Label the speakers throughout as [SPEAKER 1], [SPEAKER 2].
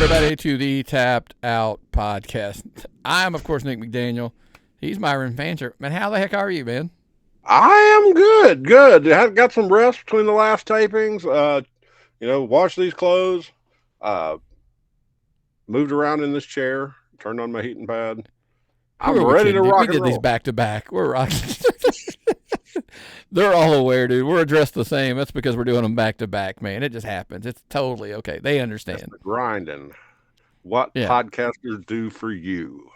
[SPEAKER 1] everybody, to the Tapped Out podcast. I'm, of course, Nick McDaniel. He's Myron Fancher. Man, how the heck are you, man?
[SPEAKER 2] I am good. I got some rest between the last tapings. Washed these clothes. Moved around in this chair. Turned on my heating pad. I'm ready to rock and roll.
[SPEAKER 1] We did these back to back. We're rocking. They're all aware, dude. We're dressed the same. That's because we're doing them back to back, man. It just happens. It's totally okay. They understand.
[SPEAKER 2] That's the grinding. What podcasters do for you.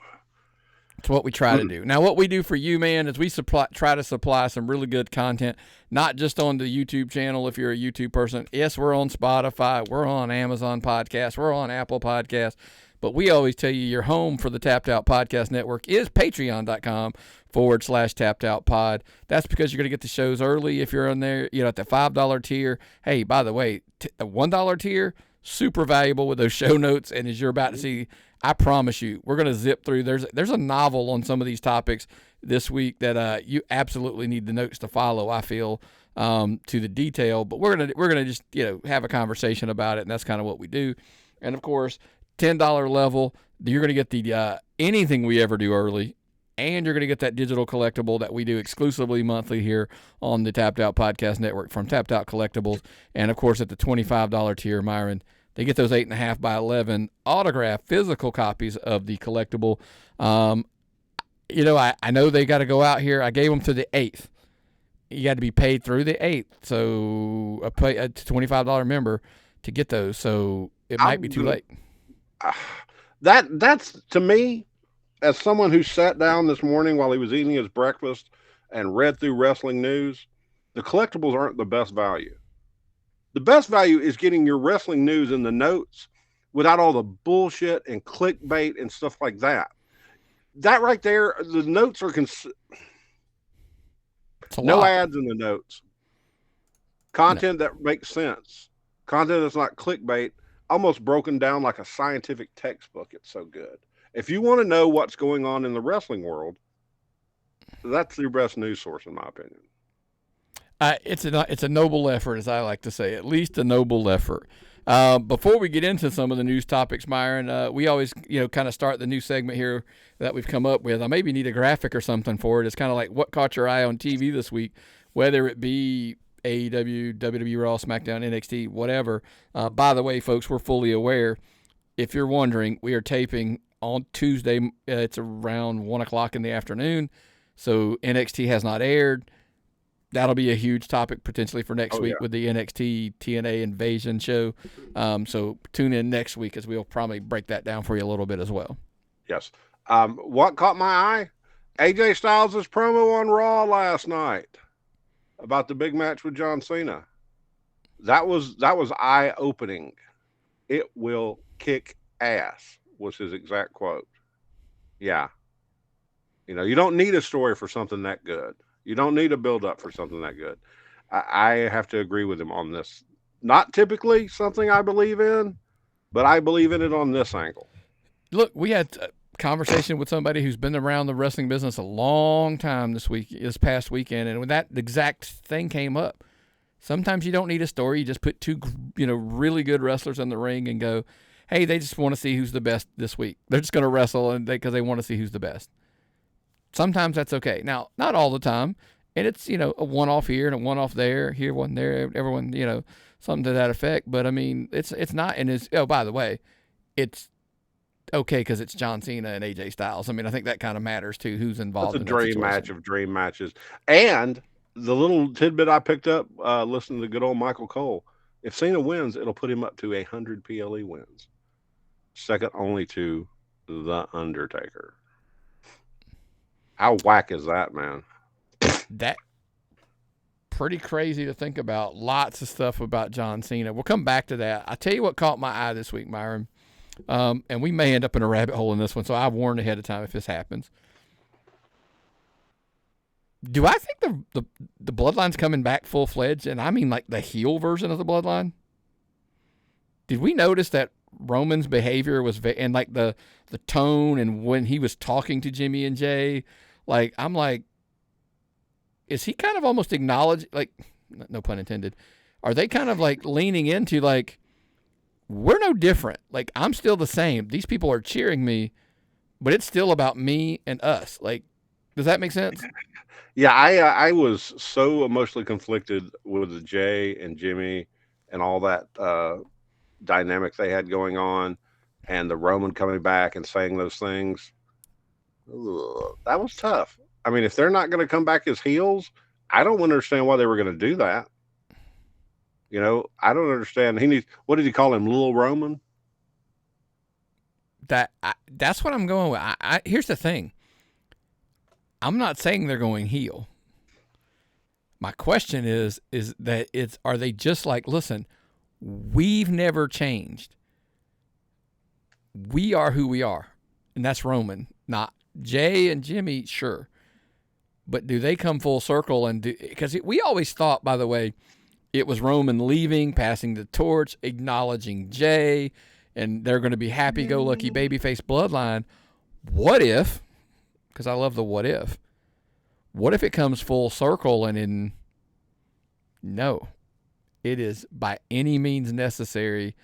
[SPEAKER 1] It's what we try to do. Now, what we do for you, man, is we try to supply some really good content, not just on the YouTube channel if you're a YouTube person. Yes, we're on Spotify. We're on Amazon Podcasts. We're on Apple Podcasts. But we always tell you your home for the Tapped Out Podcast Network is patreon.com/tapped-out-pod. That's because you're going to get the shows early if you're on there, at the $5 tier. Hey, by the way, the $1 tier, super valuable with those show notes. And as you're about to see, I promise you, we're going to zip through. There's a novel on some of these topics this week that you absolutely need the notes to follow, I feel, to the detail. But we're gonna just have a conversation about it, and that's kind of what we do. And of course, $10 level, you're going to get the anything we ever do early, and you're going to get that digital collectible that we do exclusively monthly here on the Tapped Out Podcast Network from Tapped Out Collectibles. And, of course, at the $25 tier, Myron, they get those 8.5 by 11 autographed physical copies of the collectible. I know they got to go out here. I gave them to the 8th. You got to be paid through the 8th, so a $25 member to get those. So it might be too late.
[SPEAKER 2] That's to me, as someone who sat down this morning while he was eating his breakfast and read through wrestling news, the collectibles aren't the best value. The best value is getting your wrestling news in the notes without all the bullshit and clickbait and stuff like that. That right there, the notes are no ads in the notes. Content that makes sense. Content that's not clickbait. Almost broken down like a scientific textbook. It's so good. If you want to know what's going on in the wrestling world, that's your best news source, in my opinion.
[SPEAKER 1] It's a noble effort, as I like to say, at least a noble effort. Before we get into some of the news topics, Myron, we always kind of start the new segment here that we've come up with. I maybe need a graphic or something for it. It's kind of like what caught your eye on TV this week, whether it be AEW, WWE Raw, SmackDown, NXT, whatever. By the way, folks, we're fully aware. If you're wondering, we are taping on Tuesday. It's around 1 o'clock in the afternoon. So NXT has not aired. That'll be a huge topic potentially for next week with the NXT TNA Invasion show. So tune in next week as we'll probably break that down for you a little bit as well.
[SPEAKER 2] Yes. What caught my eye? AJ Styles' promo on Raw last night about the big match with John Cena. That was eye-opening. It will kick ass, was his exact quote. Yeah. You don't need a story for something that good. You don't need a build-up for something that good. I have to agree with him on this. Not typically something I believe in, but I believe in it on this angle.
[SPEAKER 1] Look, we had a conversation with somebody who's been around the wrestling business a long time this past weekend, and when that exact thing came up, sometimes you don't need a story. You just put two, really good wrestlers in the ring and go, hey, they just want to see who's the best this week. They're just going to wrestle because they want to see who's the best. Sometimes that's okay. Now, not all the time, and it's, a one-off here and a one-off there, here, one there, everyone, something to that effect. But, I mean, it's not, and it's, by the way, it's okay because it's John Cena and AJ Styles. I mean, I think that kind of matters, too, who's involved in that situation.
[SPEAKER 2] It's a dream match of dream matches. And the little tidbit I picked up listening to good old Michael Cole, if Cena wins, it'll put him up to 100 PLE wins. Second only to The Undertaker. How whack is that, man?
[SPEAKER 1] That pretty crazy to think about. Lots of stuff about John Cena. We'll come back to that. I tell you what caught my eye this week, Myron. And we may end up in a rabbit hole in this one, so I warned ahead of time if this happens. Do I think the Bloodline's coming back full-fledged? And I mean like the heel version of the Bloodline? Did we notice that Roman's behavior was, and like the tone and when he was talking to Jimmy and Jay, like, I'm like, is he kind of almost acknowledged, like, no pun intended, are they kind of like leaning into like, we're no different. Like, I'm still the same. These people are cheering me, but it's still about me and us. Like, does that make sense?
[SPEAKER 2] Yeah, I was so emotionally conflicted with the Jay and Jimmy and all that dynamic they had going on, and the Roman coming back and saying those things. Ugh, that was tough. I mean, if they're not going to come back as heels, I don't understand why they were going to do that. You know, I don't understand. He needs. What did he call him, Little Roman?
[SPEAKER 1] That's what I'm going with. Here's the thing. I'm not saying they're going heel. My question is that are they just like, listen, we've never changed. We are who we are, and that's Roman, not Jay and Jimmy, sure. But do they come full circle and do, because we always thought, by the way, it was Roman leaving, passing the torch, acknowledging Jay, and they're going to be happy-go-lucky babyface bloodline. What if, because I love the what if it comes full circle and no, it is by any means necessary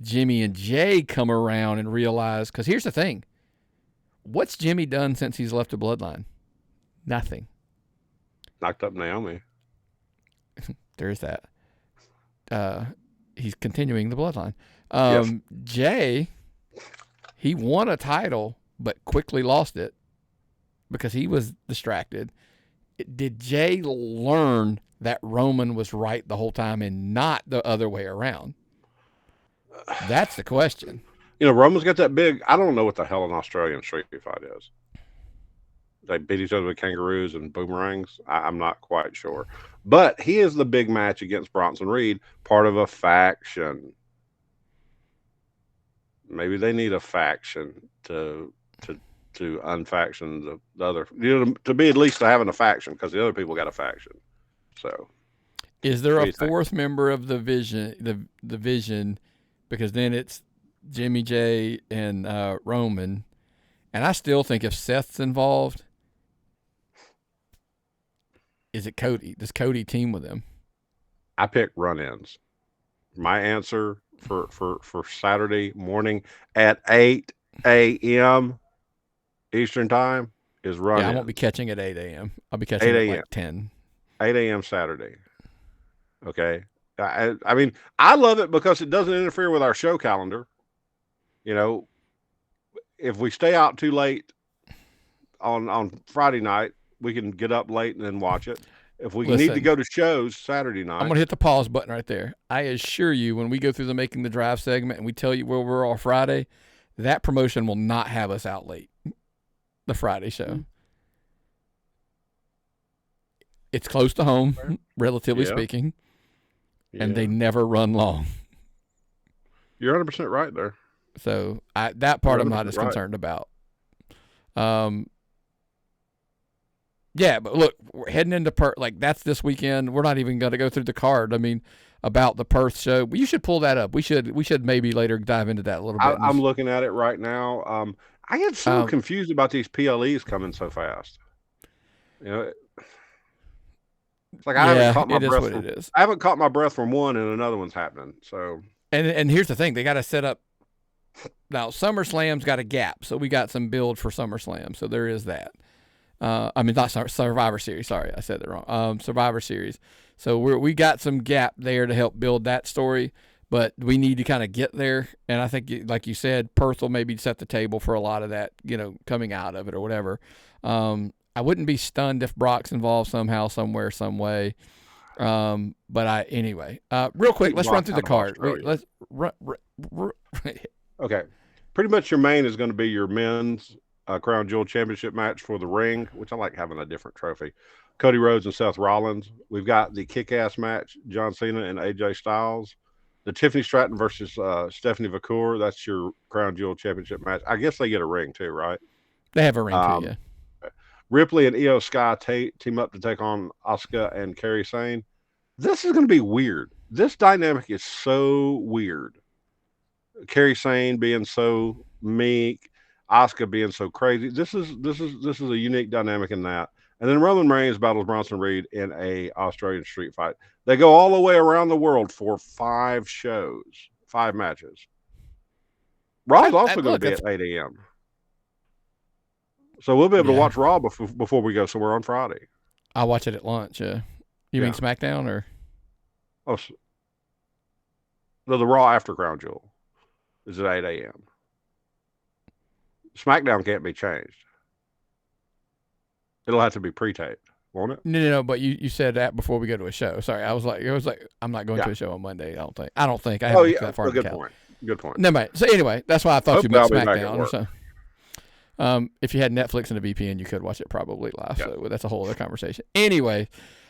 [SPEAKER 1] Jimmy and Jay come around and realize, because here's the thing. What's Jimmy done since he's left the bloodline? Nothing.
[SPEAKER 2] Knocked up Naomi.
[SPEAKER 1] There's that. He's continuing the bloodline.
[SPEAKER 2] Yes.
[SPEAKER 1] Jay, he won a title, but quickly lost it because he was distracted. Did Jay learn that Roman was right the whole time and not the other way around? That's the question.
[SPEAKER 2] You know, Roman's got that big. I don't know what the hell an Australian street fight is. They beat each other with kangaroos and boomerangs. I'm not quite sure. But he is the big match against Bronson Reed, part of a faction. Maybe they need a faction to unfaction the other. You know, to be at least having a faction, because the other people got a faction. So,
[SPEAKER 1] is there a fourth member of the Vision? The Vision, because then it's Jimmy J and Roman, and I still think if Seth's involved, is it Cody? Does Cody team with him?
[SPEAKER 2] I pick run-ins. My answer for Saturday morning at 8 a.m. Eastern time is run-ins.
[SPEAKER 1] Yeah, I won't be catching at 8 a.m. I'll be catching at like 10.
[SPEAKER 2] 8 a.m. Saturday. Okay. I mean, I love it because it doesn't interfere with our show calendar. You know, if we stay out too late on Friday night, we can get up late and then watch it. If we need to go to shows Saturday night.
[SPEAKER 1] I'm going to hit the pause button right there. I assure you, when we go through the Making the Drive segment and we tell you where we're all Friday, that promotion will not have us out late. The Friday show. It's close to home, relatively speaking, and they never run long.
[SPEAKER 2] You're 100% right there.
[SPEAKER 1] So that part I'm not as concerned about. Yeah, but look, we're heading into Perth. Like, that's this weekend. We're not even going to go through the card. I mean, about the Perth show. You should pull that up. We should maybe later dive into that a little bit.
[SPEAKER 2] I'm looking at it right now. I get so confused about these PLEs coming so fast. You know, it's like I haven't caught my breath. I haven't caught my breath from one, and another one's happening. So,
[SPEAKER 1] and here's the thing: they got to set up. Now, SummerSlam's got a gap, so we got some build for SummerSlam. So there is that. I mean, not Survivor Series. Sorry, I said that wrong. Survivor Series. So we got some gap there to help build that story, but we need to kind of get there. And I think, like you said, Perth will maybe set the table for a lot of that, you know, coming out of it or whatever. I wouldn't be stunned if Brock's involved somehow, somewhere, some way. But anyway, real quick, let's run through the card. Let's run.
[SPEAKER 2] Okay. Pretty much your main is going to be your men's Crown Jewel Championship match for the ring, which I like having a different trophy. Cody Rhodes and Seth Rollins. We've got the kick-ass match, John Cena and AJ Styles. The Tiffany Stratton versus Stephanie Vacour. That's your Crown Jewel Championship match. I guess they get a ring too, right?
[SPEAKER 1] They have a ring too, yeah.
[SPEAKER 2] Ripley and Io Sky team up to take on Asuka and Kairi Sane. This is going to be weird. This dynamic is so weird. Kairi Sane being so meek, Asuka being so crazy. This is a unique dynamic in that. And then Roman Reigns battles Bronson Reed in a Australian street fight. They go all the way around the world for 5 shows. 5 matches. Raw's also going to be
[SPEAKER 1] look,
[SPEAKER 2] at 8 a.m. So we'll be able to watch Raw before we go somewhere on Friday.
[SPEAKER 1] I'll watch it at lunch. You mean SmackDown or?
[SPEAKER 2] Oh, no, the Raw after Crown Jewel is at 8 a.m. SmackDown can't be changed. It'll have to be pre-taped, won't it?
[SPEAKER 1] No. But you said that before we go to a show. Sorry, it was like I'm not going to a show on Monday. I don't think. I haven't looked that far.
[SPEAKER 2] Good point. Good point.
[SPEAKER 1] Never mind. So anyway, that's why I thought you meant SmackDown or something. If you had Netflix and a VPN, you could watch it probably live. Yeah. So that's a whole other conversation. Anyway,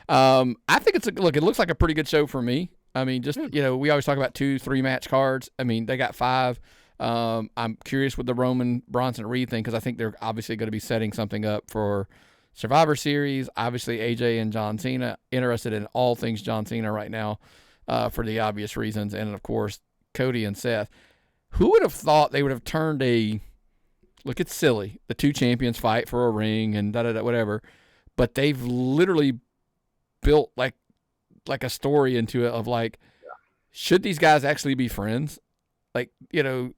[SPEAKER 1] I think it looks like a pretty good show for me. I mean, just we always talk about 2-3 match cards. I mean, they got 5. I'm curious with the Roman Bronson Reed thing because I think they're obviously going to be setting something up for Survivor Series. Obviously, AJ and John Cena. Interested in all things John Cena right now for the obvious reasons, and of course Cody and Seth. Who would have thought they would have turned look, it's silly. The 2 champions fight for a ring and whatever. But they've literally built like a story into it of should these guys actually be friends? I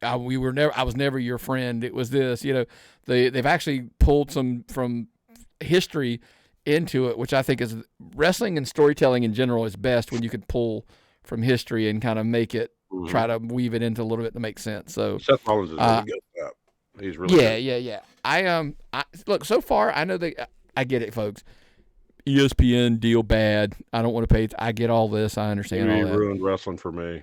[SPEAKER 1] was never your friend. It was this, they've actually pulled some from history into it, which I think is wrestling and storytelling in general is best when you can pull from history and kind of make it, try to weave it into a little bit to make sense. So
[SPEAKER 2] Seth Rollins is really good at that. He's really good.
[SPEAKER 1] Yeah. I look, so far I know I get it, folks. ESPN deal bad. I don't want to pay. I get all this. I understand all that.
[SPEAKER 2] You ruined wrestling for me.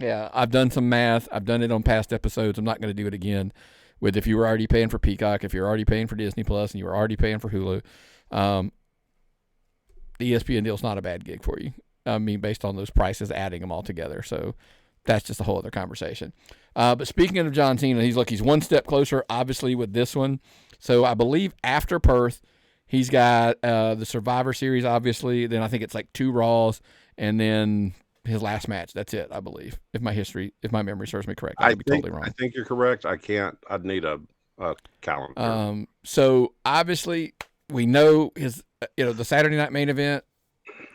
[SPEAKER 1] Yeah, I've done some math. I've done it on past episodes. I'm not going to do it again. With if you were already paying for Peacock, if you're already paying for Disney Plus, and you were already paying for Hulu, the ESPN deal's not a bad gig for you. I mean, based on those prices, adding them all together. So that's just a whole other conversation. But speaking of John Cena, he's one step closer, obviously, with this one. So I believe after Perth, he's got the Survivor Series, obviously. Then I think it's 2 Raws, and then his last match. That's it, I believe. If my memory serves me correct, I could be totally wrong.
[SPEAKER 2] I think you're correct. I'd need a calendar.
[SPEAKER 1] So obviously we know his, the Saturday night main event,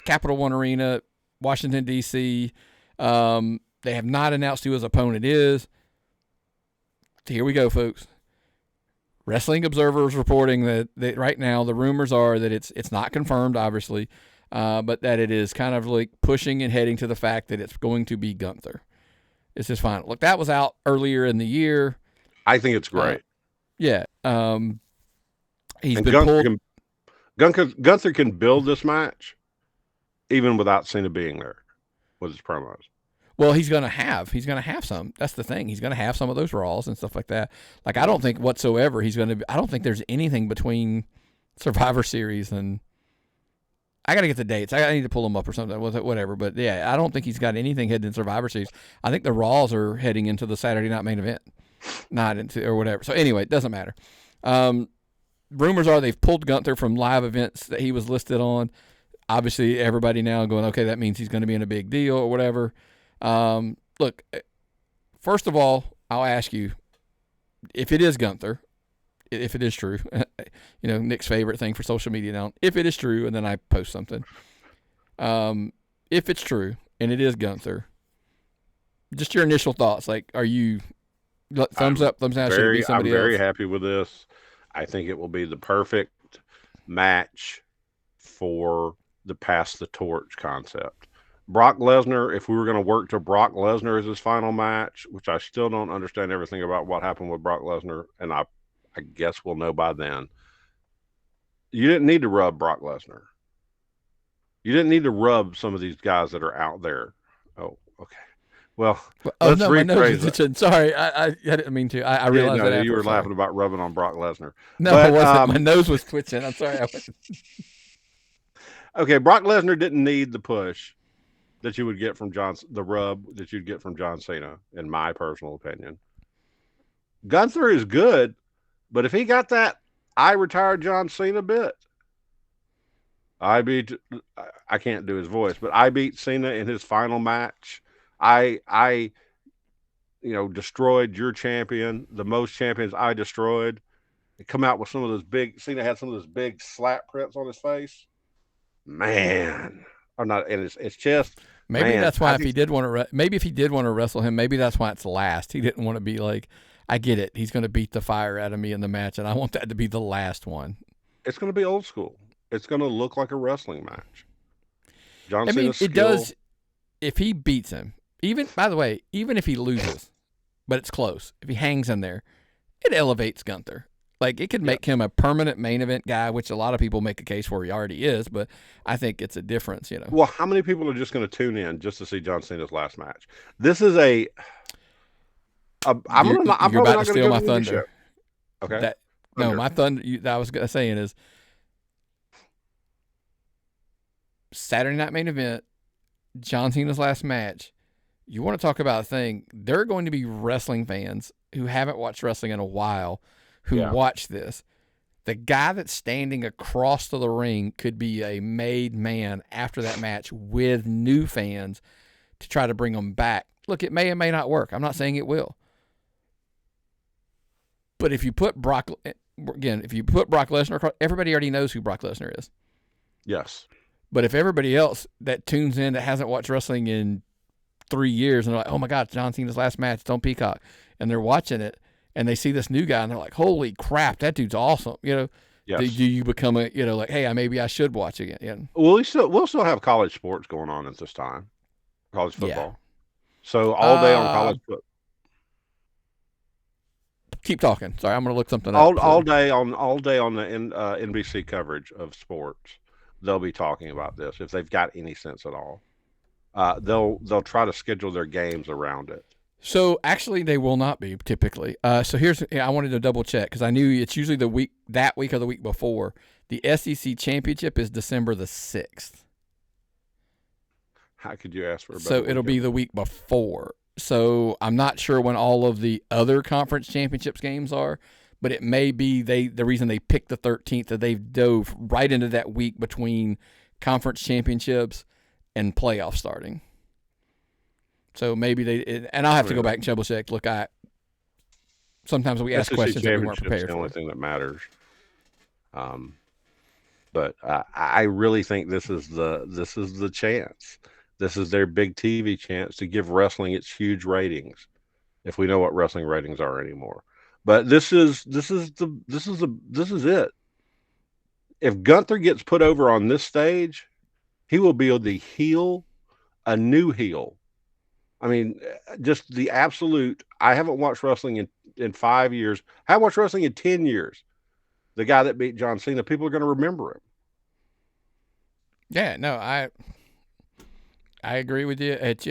[SPEAKER 1] Capital One Arena, Washington D.C. They have not announced who his opponent is. Here we go, folks. Wrestling Observer is reporting that right now the rumors are that it's not confirmed, obviously, but that it is kind of pushing and heading to the fact that it's going to be Gunther. It's his final. Look, that was out earlier in the year.
[SPEAKER 2] I think it's great.
[SPEAKER 1] Yeah. He's been pulled.
[SPEAKER 2] Gunther can build this match even without Cena being there with his promos.
[SPEAKER 1] Well, he's gonna have some. That's the thing. He's gonna have some of those Raws and stuff like that. I don't think whatsoever I don't think there's anything between Survivor Series and. I got to get the dates. I need to pull them up or something, whatever. But yeah, I don't think he's got anything heading in Survivor Series. I think the Raws are heading into the Saturday night main event, not into or whatever. So anyway, it doesn't matter. Rumors are they've pulled Gunther from live events that he was listed on. Obviously, everybody now going, okay, that means he's going to be in a big deal or whatever. Look, first of all, I'll ask you, if it is Gunther, if it is true, Nick's favorite thing for social media now, if it is true, and then I post something. If it's true, and it is Gunther, just your initial thoughts. Are you thumbs up, thumbs down? Should it be somebody else?
[SPEAKER 2] I'm very happy with this. I think it will be the perfect match for the pass the torch concept. Brock Lesnar, if we were going to work to Brock Lesnar as his final match, which I still don't understand everything about what happened with Brock Lesnar, and I guess we'll know by then. You didn't need to rub Brock Lesnar. You didn't need to rub some of these guys that are out there. Oh, okay. Well, let's rephrase it.
[SPEAKER 1] Sorry, I didn't mean to. I realized that
[SPEAKER 2] you were laughing about rubbing on Brock Lesnar.
[SPEAKER 1] No, I wasn't. My nose was twitching. I'm sorry.
[SPEAKER 2] Okay, Brock Lesnar didn't need the push that you would get from the rub that you'd get from John Cena, in my personal opinion. Gunther is good. But if he got that, I retired John Cena bit. I can't do his voice, but I beat Cena in his final match. I destroyed your champion, the most champions I destroyed. Come out with some of those Cena had some of those big slap prints on his face. Man. Or not in his chest.
[SPEAKER 1] Maybe
[SPEAKER 2] Man,
[SPEAKER 1] that's why if he did want to, maybe if he did want to wrestle him, maybe that's why it's last. He didn't want to be like, I get it. He's going to beat the fire out of me in the match, and I want that to be the last one.
[SPEAKER 2] It's going to be old school. It's going to look like a wrestling match. John
[SPEAKER 1] I mean,
[SPEAKER 2] Cena's
[SPEAKER 1] it
[SPEAKER 2] skill,
[SPEAKER 1] does. If he beats him, even by the way, even if he loses, but it's close, if he hangs in there, it elevates Gunther. Like, it could make him a permanent main event guy, which a lot of people make a case for he already is, but I think it's a difference, you know.
[SPEAKER 2] Well, how many people are just going to tune in just to see John Cena's last match? This is a. I'm
[SPEAKER 1] You're
[SPEAKER 2] probably
[SPEAKER 1] about
[SPEAKER 2] not
[SPEAKER 1] to
[SPEAKER 2] going
[SPEAKER 1] steal my
[SPEAKER 2] to go to the
[SPEAKER 1] thunder.
[SPEAKER 2] show. Okay.
[SPEAKER 1] No, my thunder. That I was saying is Saturday night main event, John Cena's last match. You want to talk about a thing? There are going to be wrestling fans who haven't watched wrestling in a while who watch this. The guy that's standing across to the ring could be a made man after that match with new fans to try to bring them back. Look, it may or may not work. I'm not saying it will. But if you put Brock Lesnar across, everybody already knows who Brock Lesnar is.
[SPEAKER 2] Yes.
[SPEAKER 1] But if everybody else that tunes in that hasn't watched wrestling in 3 years and they're like, oh my God, John Cena's last match, it's on Peacock, and they're watching it and they see this new guy and they're like, holy crap, that dude's awesome. You know, do you become a, you know, like, hey, maybe I should watch again. You know?
[SPEAKER 2] Well, we'll still have college sports going on at this time, college football. Yeah. So all day on college football.
[SPEAKER 1] Keep talking. Sorry, I'm going to look something
[SPEAKER 2] up.
[SPEAKER 1] All
[SPEAKER 2] day on the NBC coverage of sports, they'll be talking about this if they've got any sense at all. They'll try to schedule their games around it.
[SPEAKER 1] So actually, they will not be typically. So I wanted to double check because I knew it's usually that week or the week before. The SEC championship is December the 6th.
[SPEAKER 2] How could you ask for?
[SPEAKER 1] So it'll be the week before. So I'm not sure when all of the other conference championships games are, but it may be the reason they picked the 13th that they've dove right into that week between conference championships and playoff starting. So maybe and I'll have to go back and double check. Look, sometimes we ask questions that we weren't prepared for.
[SPEAKER 2] That's the only thing that matters. But I really think this is the chance. This is their big TV chance to give wrestling its huge ratings, if we know what wrestling ratings are anymore. But this is it. If Gunther gets put over on this stage, he will be a new heel. I mean, just the absolute. I haven't watched wrestling in 5 years. I haven't watched wrestling in 10 years. The guy that beat John Cena, people are going to remember him.
[SPEAKER 1] Yeah, no, I agree with you. It's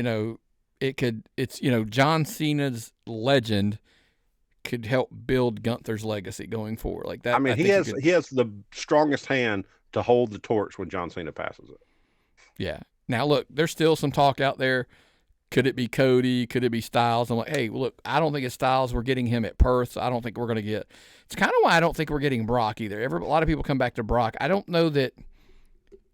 [SPEAKER 1] John Cena's legend could help build Gunther's legacy going forward. Like that.
[SPEAKER 2] I mean, he has the strongest hand to hold the torch when John Cena passes it. Yeah.
[SPEAKER 1] Now look, there's still some talk out there. Could it be Cody? Could it be Styles? I'm like, hey, look, I don't think it's Styles. We're getting him at Perth. So I don't think we're going to get. It's kind of why I don't think we're getting Brock either. A lot of people come back to Brock. I don't know that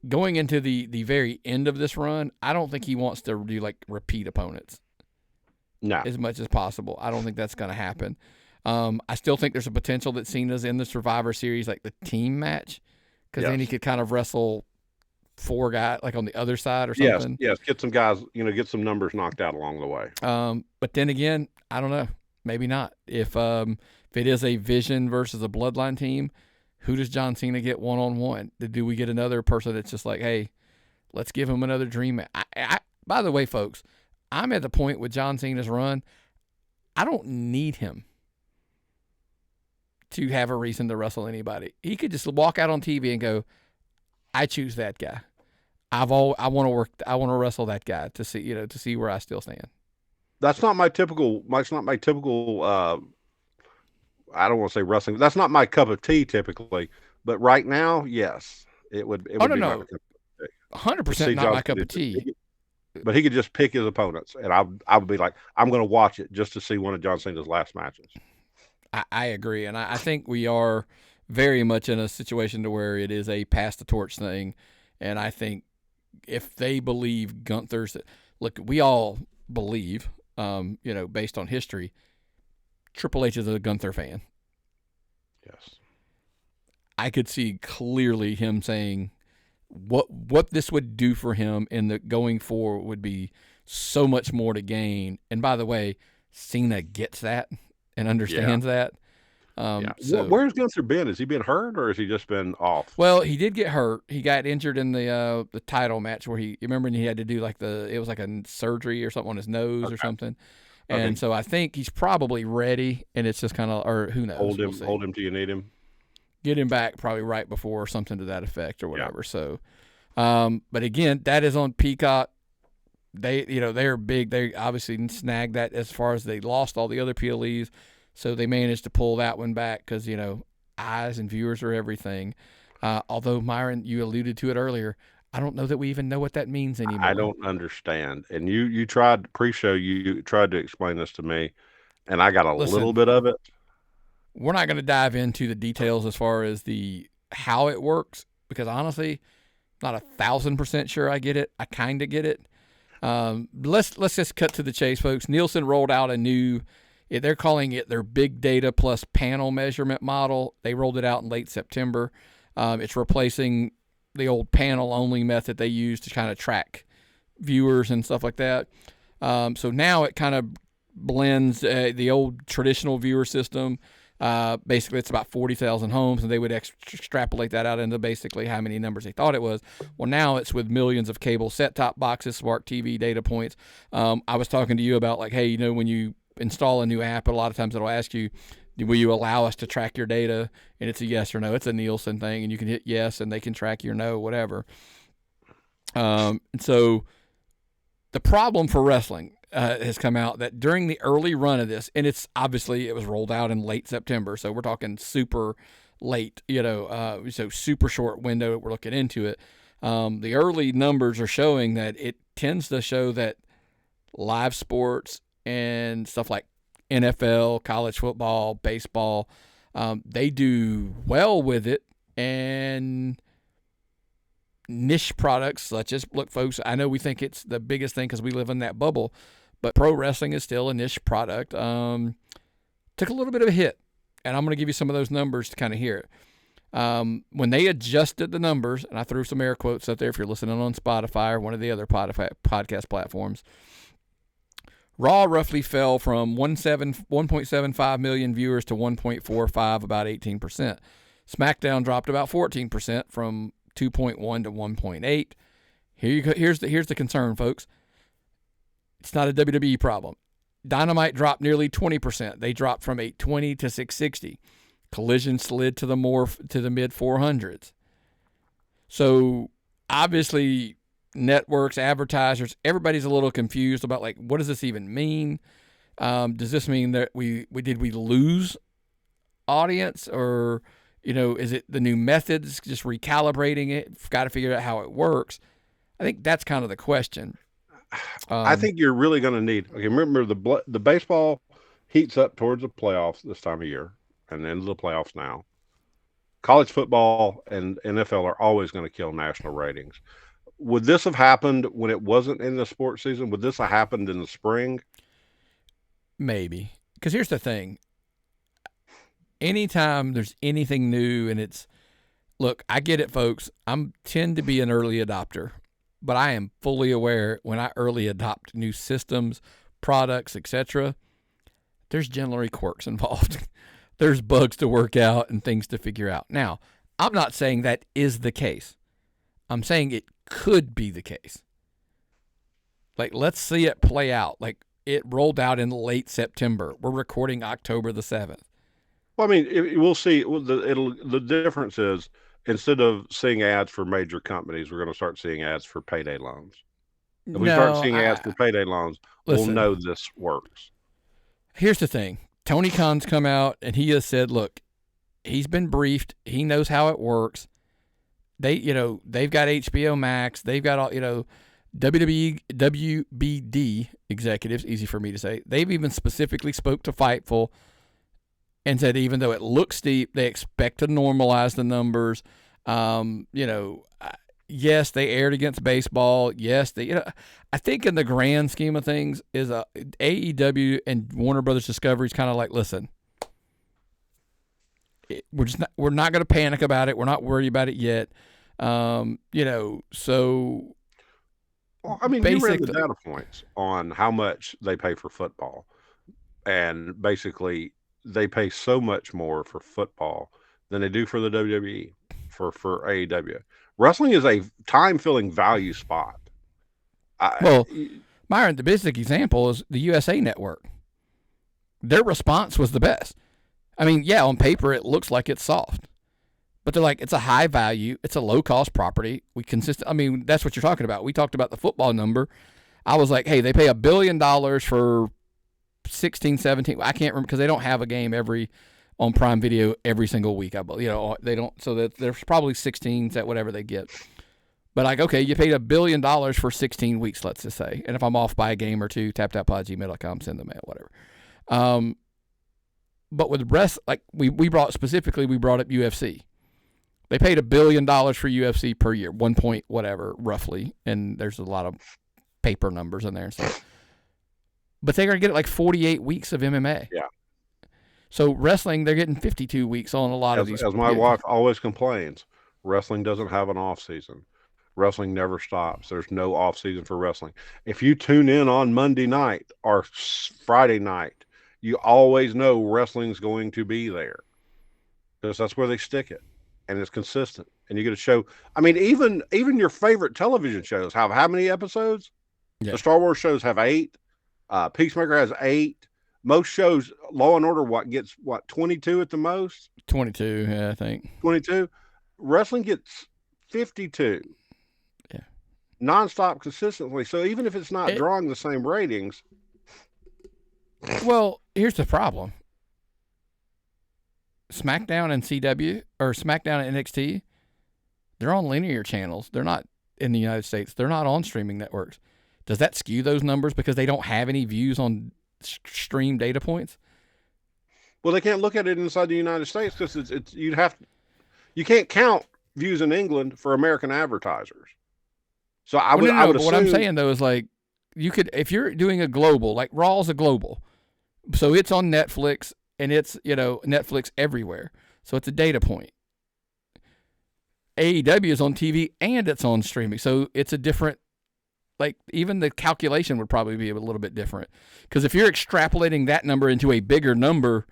[SPEAKER 1] going into the very end of this run, I don't think he wants to do like repeat opponents.
[SPEAKER 2] No.
[SPEAKER 1] As much as possible. I don't think that's going to happen. I still think there's a potential that Cena's in the Survivor Series, like the team match, because then he could kind of wrestle 4 guys like on the other side or something.
[SPEAKER 2] Yes. Get some guys, get some numbers knocked out along the way.
[SPEAKER 1] But then again, I don't know. Maybe not. If it is a Vision versus a Bloodline team, who does John Cena get one-on-one? Do we get another person that's just like, hey, let's give him another dream match? By the way, folks, I'm at the point with John Cena's run, I don't need him to have a reason to wrestle anybody. He could just walk out on TV and go, I choose that guy. I want to wrestle that guy to see where I still stand.
[SPEAKER 2] That's not my typical. I don't want to say wrestling. That's not my cup of tea typically. But right now, yes, it would. It would be my cup of tea.
[SPEAKER 1] 100% not my cup of tea.
[SPEAKER 2] But he could just pick his opponents, and I would be like, I'm going to watch it just to see one of John Cena's last matches.
[SPEAKER 1] I agree, and I think we are very much in a situation to where it is a pass the torch thing, and I think if they believe Gunther's – look, we all believe, based on history, Triple H is a Gunther fan.
[SPEAKER 2] Yes.
[SPEAKER 1] I could see clearly him saying what this would do for him in the going forward would be so much more to gain. And by the way, Cena gets that and understands that. So,
[SPEAKER 2] where's Gunther been? Has he been hurt or has he just been off?
[SPEAKER 1] Well, he did get hurt. He got injured in the title match where you remember he had to do it was like a surgery or something on his nose or something. And so I think he's probably ready, and it's just kind of, or who knows?
[SPEAKER 2] Hold him till you need him.
[SPEAKER 1] Get him back probably right before or something to that effect or whatever. So, but again, that is on Peacock. They're big. They obviously snagged that as far as they lost all the other PLEs. So they managed to pull that one back because, eyes and viewers are everything. Although, Myron, you alluded to it earlier, I don't know that we even know what that means anymore.
[SPEAKER 2] I don't understand. And you tried pre-show, you tried to explain this to me, and I got a little bit of it.
[SPEAKER 1] We're not going to dive into the details as far as how it works because, honestly, not 1,000% sure I get it. I kind of get it. Let's just cut to the chase, folks. Nielsen rolled out a new... They're calling it their big data plus panel measurement model. They rolled it out in late September. It's replacing the old panel-only method they used to kind of track viewers and stuff like that. So now it kind of blends the old traditional viewer system. Basically, it's about 40,000 homes, and they would extrapolate that out into basically how many numbers they thought it was. Well, now it's with millions of cable set-top boxes, smart TV data points. I was talking to you about, hey, when you install a new app, a lot of times it'll ask you, will you allow us to track your data? And it's a yes or no. It's a Nielsen thing, and you can hit yes, and they can track your no, whatever. And so the problem for wrestling has come out that during the early run of this, and it was rolled out in late September, so we're talking super late, so super short window we're looking into it. The early numbers are showing that it tends to show that live sports and stuff like NFL, college football, baseball, they do well with it. And niche products such as, look, folks, I know we think it's the biggest thing because we live in that bubble, but pro wrestling is still a niche product. Took a little bit of a hit, and I'm going to give you some of those numbers to kind of hear it. When they adjusted the numbers, and I threw some air quotes up there if you're listening on Spotify or one of the other podcast platforms, Raw roughly fell from 1.75 million viewers to 1.45, about 18%. SmackDown dropped about 14% from 2.1 to 1.8. Here's the concern, folks. It's not a WWE problem. Dynamite dropped nearly 20%. They dropped from 820 to 660. Collision slid to the mid 400s. So obviously, networks, advertisers, everybody's a little confused about what does this even mean? Does this mean that we lose audience, or is it the new methods, just recalibrating it? Got to figure out how it works. I think that's kind of the question.
[SPEAKER 2] I think you're really going to need. Okay, remember the baseball heats up towards the playoffs this time of year, and then the playoffs now. College football and NFL are always going to kill national ratings. Would this have happened when it wasn't in the sports season? Would this have happened in the spring?
[SPEAKER 1] Maybe. Because here's the thing. Anytime there's anything new and look, I get it, folks. I tend to be an early adopter, but I am fully aware when I early adopt new systems, products, etc., there's generally quirks involved. There's bugs to work out and things to figure out. Now, I'm not saying that is the case. I'm saying it could be the case. Let's see it play out. It rolled out in late September. We're recording October the 7th.
[SPEAKER 2] Well, I mean, we'll see. The difference is instead of seeing ads for major companies, we're going to start seeing ads for payday loans. If we start seeing ads for payday loans, we'll know this works.
[SPEAKER 1] Here's the thing. Tony Khan's come out and he has said, look, he's been briefed. He knows how it works. They've got HBO Max. They've got all, WWE, WBD executives, easy for me to say. They've even specifically spoke to Fightful and said even though it looks steep, they expect to normalize the numbers. Yes, they aired against baseball. Yes, I think in the grand scheme of things is AEW and Warner Brothers Discovery is kind of listen, we're not going to panic about it. We're not worried about it yet. So
[SPEAKER 2] Well, I mean, you ran the
[SPEAKER 1] basically,
[SPEAKER 2] data points on how much they pay for football, and basically they pay so much more for football than they do for the WWE for AEW. Wrestling is a time-filling value spot.
[SPEAKER 1] well, Myron, the basic example is the USA Network. Their response was the best. I mean, yeah, on paper it looks like it's soft, but they're like, it's a high value, it's a low cost property. I mean, that's what you're talking about. We talked about the football number. I was like, hey, they pay $1 billion for 16, 17. I can't remember because they don't have a game on Prime Video every single week. They don't. So that there's probably 16s at whatever they get. But like, okay, you paid $1 billion for 16 weeks, let's just say. And if I'm off by a game or two, taptapod@gmail.com, send the mail, whatever. But with rest, like we brought up UFC. They paid $1 billion for UFC per year, 1 point whatever, roughly. And there's a lot of paper numbers in there and stuff. But they're going to get like 48 weeks of MMA.
[SPEAKER 2] Yeah.
[SPEAKER 1] So wrestling, they're getting 52 weeks on a lot of these.
[SPEAKER 2] As my wife always complains, wrestling doesn't have an off season. Wrestling never stops. There's no off season for wrestling. If you tune in on Monday night or Friday night, you always know wrestling's going to be there because that's where they stick it, and it's consistent. And you get a show. I mean, even your favorite television shows have how many episodes?
[SPEAKER 1] Yeah.
[SPEAKER 2] The Star Wars shows have 8. Peacemaker has 8. Most shows, Law and Order, gets 22 at the most?
[SPEAKER 1] 22, yeah, I think.
[SPEAKER 2] 22. Wrestling gets 52.
[SPEAKER 1] Yeah.
[SPEAKER 2] Nonstop consistently. So even if it's not drawing the same ratings.
[SPEAKER 1] Well, here's the problem. SmackDown and CW, or SmackDown and NXT, they're on linear channels. They're not in the United States. They're not on streaming networks. Does that skew those numbers because they don't have any views on stream data points?
[SPEAKER 2] Well, they can't look at it inside the United States because you can't count views in England for American advertisers. So I would assume.
[SPEAKER 1] What I'm saying though is like you could, if you're doing a global, like Raw's a global, so it's on Netflix and it's Netflix everywhere, so it's a data point. AEW is on TV and it's on streaming, so it's a different. Like, even the calculation would probably be a little bit different. Because if you're extrapolating that number into a bigger number,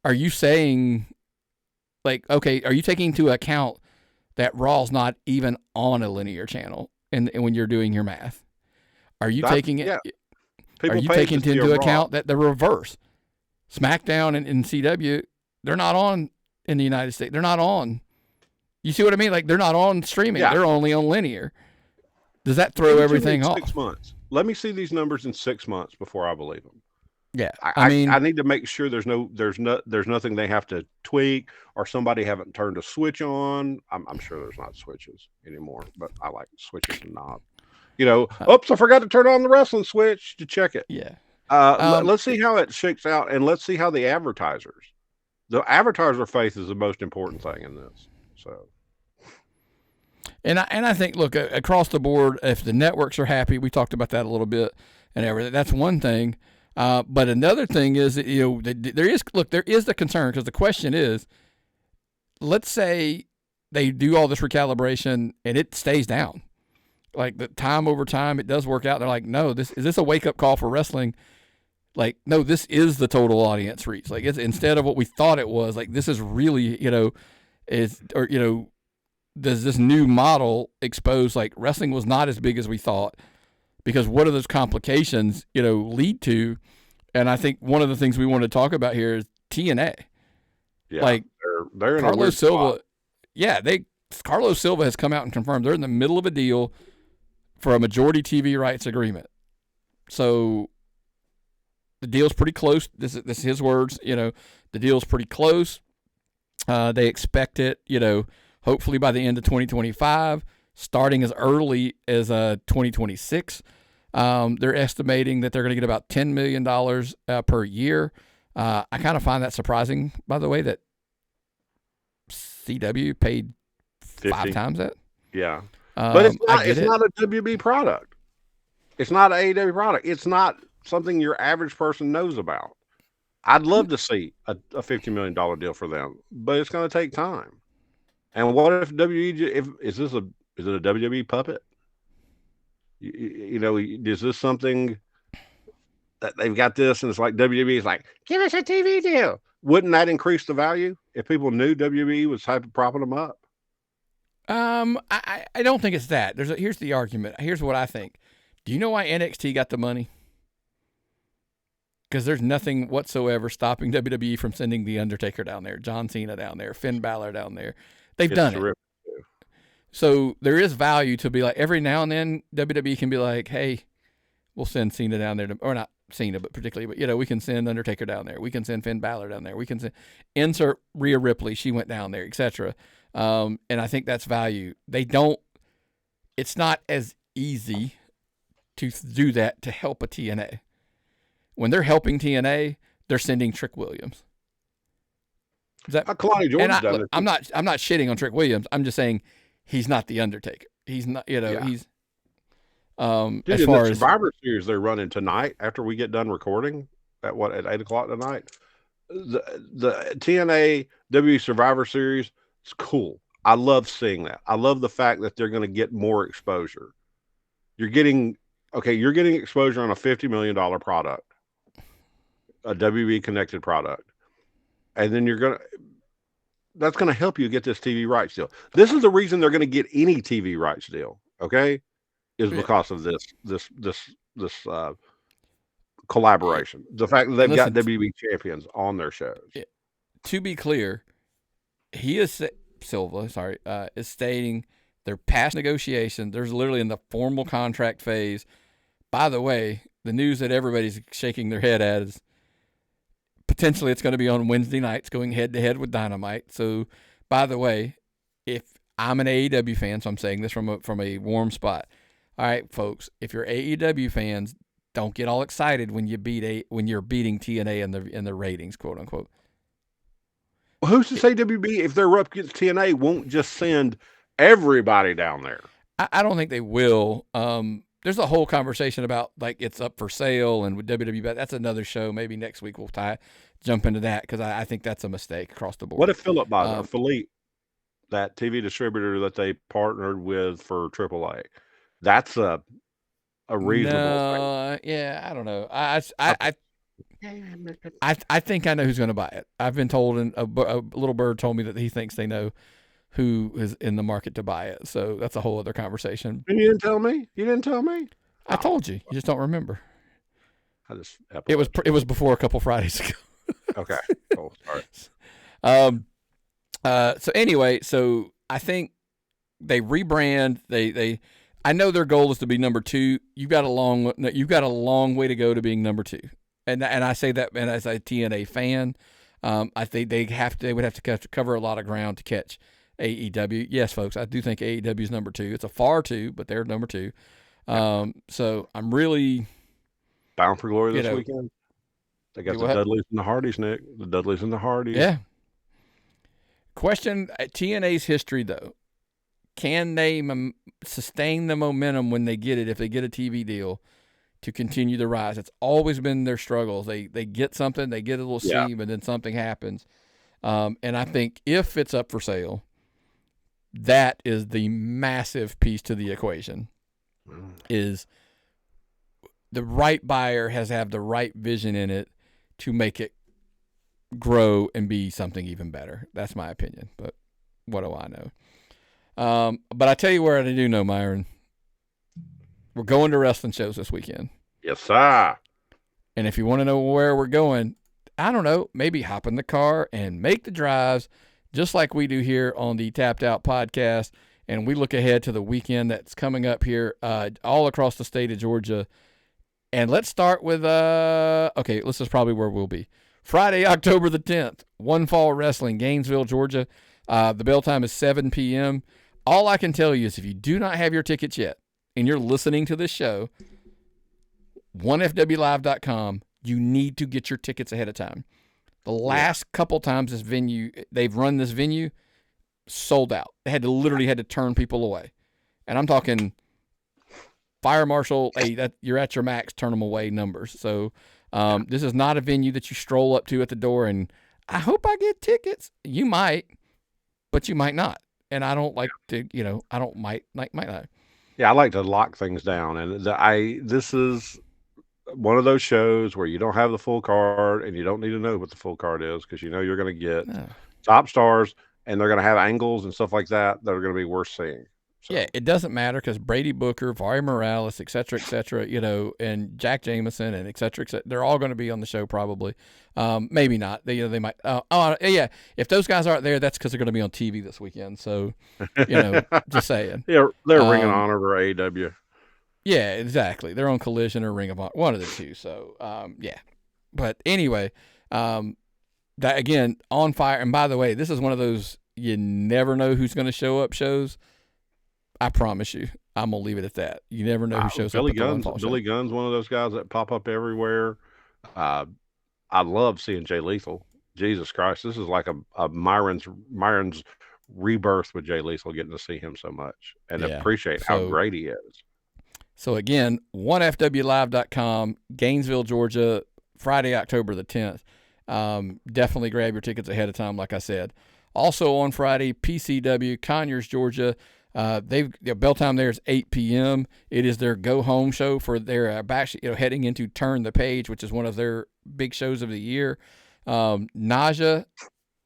[SPEAKER 1] are you saying, like, okay, are you taking into account that Raw's not even on a linear channel and when you're doing your math? Are you taking it? Yeah. Are you taking into account that the reverse? SmackDown and CW, they're not on in the United States. They're not on. You see what I mean? Like, they're not on streaming. Yeah. They're only on linear. Does that throw everything off?
[SPEAKER 2] 6 months. Let me see these numbers in 6 months before I believe them.
[SPEAKER 1] Yeah,
[SPEAKER 2] I need to make sure there's nothing they have to tweak or somebody haven't turned a switch on. I'm sure there's not switches anymore, but I like switches and knobs. Oops, I forgot to turn on the wrestling switch to check it.
[SPEAKER 1] Yeah.
[SPEAKER 2] Let's see how it shakes out, and let's see how the advertiser faith is the most important thing in this. So.
[SPEAKER 1] And I think, look, across the board, if the networks are happy, we talked about that a little bit and everything. That's one thing. But another thing is that, there is the concern, because the question is, let's say they do all this recalibration and it stays down. Like, the time over time, it does work out. They're like, no, is this a wake up call for wrestling? Like, no, this is the total audience reach. Like, it's instead of what we thought it was. Like, this is really, does this new model expose, like, wrestling was not as big as we thought? Because what do those complications, lead to? And I think one of the things we want to talk about here is TNA.
[SPEAKER 2] Yeah, like, they're in Carlos
[SPEAKER 1] Silva.
[SPEAKER 2] Spot.
[SPEAKER 1] Yeah, Carlos Silva has come out and confirmed they're in the middle of a deal for a majority TV rights agreement. So the deal's pretty close. This is his words. The deal's pretty close. They expect it, hopefully by the end of 2025, starting as early as 2026. They're estimating that they're going to get about $10 million per year. I kind of find that surprising, by the way, that CW paid 5 times that.
[SPEAKER 2] Yeah. But it's not a WB product. It's not an AEW product. It's not something your average person knows about. I'd love to see a $50 million deal for them, but it's going to take time. And what if if is it a WWE puppet? You know, is this something that they've got this and it's like WWE is like, give us a TV deal? Wouldn't that increase the value if people knew WWE was propping them up?
[SPEAKER 1] I don't think it's that. Here's the argument. Here's what I think. Do you know why NXT got the money? Because there's nothing whatsoever stopping WWE from sending The Undertaker down there, John Cena down there, Finn Balor down there. They've done it. So there is value to be like, every now and then WWE can be like, hey, we'll send Cena down there, or not Cena, but particularly, but we can send Undertaker down there. We can send Finn Balor down there. We can insert Rhea Ripley. She went down there, etc. And I think that's value. It's not as easy to do that to help a TNA. When they're helping TNA, they're sending Trick Williams.
[SPEAKER 2] Kalani George's done it.
[SPEAKER 1] I'm not shitting on Trick Williams. I'm just saying he's not the Undertaker. He's not, he's
[SPEAKER 2] Dude,
[SPEAKER 1] as far
[SPEAKER 2] the
[SPEAKER 1] as
[SPEAKER 2] Survivor Series they're running tonight after we get done recording at 8:00 tonight. The TNA WWE Survivor Series, it's cool. I love seeing that. I love the fact that they're going to get more exposure. You're getting exposure on a $50 million product, a WWE connected product, and then that's going to help you get this TV rights deal. This is the reason they're going to get any TV rights deal. Okay, is because of this collaboration. The fact that they've got WWE champions on their shows.
[SPEAKER 1] To be clear, Silva is stating they're past negotiation. There's literally in the formal contract phase. By the way, the news that everybody's shaking their head at is potentially it's going to be on Wednesday nights going head-to-head with Dynamite. So, by the way, if I'm an AEW fan, so I'm saying this from a warm spot. All right, folks, if you're AEW fans, don't get all excited when you're beating TNA in the ratings, quote unquote.
[SPEAKER 2] Well, who's to say WB, if they're up against TNA, won't just send everybody down there?
[SPEAKER 1] I don't think they will. There's a whole conversation about like it's up for sale and with WWE, but that's another show. Maybe next week we'll jump into that because I think that's a mistake across the board.
[SPEAKER 2] What if Philip buys Philippe, that TV distributor that they partnered with for AAA? That's a reasonable thing.
[SPEAKER 1] Yeah, I don't know. I think I know who's going to buy it. I've been told, and a little bird told me that he thinks they know who is in the market to buy it. So that's a whole other conversation.
[SPEAKER 2] And you didn't tell me? You didn't tell me?
[SPEAKER 1] I told you. You just don't remember.
[SPEAKER 2] It
[SPEAKER 1] was before a couple Fridays ago.
[SPEAKER 2] Okay. Cool. Sorry.
[SPEAKER 1] So anyway, I think they rebrand. I know their goal is to be number 2. You've got a long way to go to being number 2. And I say that, and as a TNA fan, I think they would have to cover a lot of ground to catch AEW. Yes, folks, I do think AEW is number 2. It's a far 2, but they're number 2. So I'm really
[SPEAKER 2] bound for glory this weekend. They got the Dudleys and the Hardys, Nick. The Dudleys and the Hardys.
[SPEAKER 1] Yeah. Question: TNA's history, though, can they sustain the momentum when they get it? If they get a TV deal, to continue the rise. It's always been their struggles. They get something, they get a little steam, and then something happens. And I think if it's up for sale, that is the massive piece to the equation. Is the right buyer has to have the right vision in it to make it grow and be something even better. That's my opinion. But what do I know? But I tell you where I do know, Myron. We're going to wrestling shows this weekend.
[SPEAKER 2] Yes, sir.
[SPEAKER 1] And if you want to know where we're going, I don't know, maybe hop in the car and make the drives just like we do here on the Tapped Out podcast. And we look ahead to the weekend that's coming up here all across the state of Georgia. And let's start with, this is probably where we'll be. Friday, October the 10th, One Fall Wrestling, Gainesville, Georgia. The bell time is 7 p.m. All I can tell you is if you do not have your tickets yet and you're listening to this show, 1FWLive.com, you need to get your tickets ahead of time. The last couple times they've run this venue, sold out. They literally had to turn people away. And I'm talking fire marshal, you're at your max, turn them away numbers. So this is not a venue that you stroll up to at the door and I hope I get tickets. You might, but you might not. and I don't like to, I don't might not.
[SPEAKER 2] Yeah, I like to lock things down, and this is one of those shows where you don't have the full card, and you don't need to know what the full card is because you know you're going to get top stars, and they're going to have angles and stuff like that are going to be worth seeing. So.
[SPEAKER 1] Yeah, it doesn't matter because Brady Booker, Vari Morales, et cetera, and Jack Jameson, and et cetera, they're all going to be on the show probably. Maybe not. They might. Yeah. If those guys aren't there, that's because they're going to be on TV this weekend. So, just saying.
[SPEAKER 2] Yeah, they're Ring of Honor or AEW.
[SPEAKER 1] Yeah, exactly. They're on Collision or Ring of Honor, one of the two. So, yeah. But anyway, that again on fire. And by the way, this is one of those you never know who's going to show up shows. I promise you, I'm gonna leave it at that. You never know who shows up.
[SPEAKER 2] Billy Gunn's one of those guys that pop up everywhere. I love seeing Jay Lethal. Jesus Christ, this is like a Myron's rebirth with Jay Lethal. Getting to see him so much and appreciate how great he is.
[SPEAKER 1] So again, 1FWLive.com, Gainesville, Georgia, Friday, October the 10th. Definitely grab your tickets ahead of time, like I said. Also on Friday, PCW, Conyers, Georgia. Bell time there is 8 p.m. It is their go home show for their heading into Turn the Page, which is one of their big shows of the year. Naja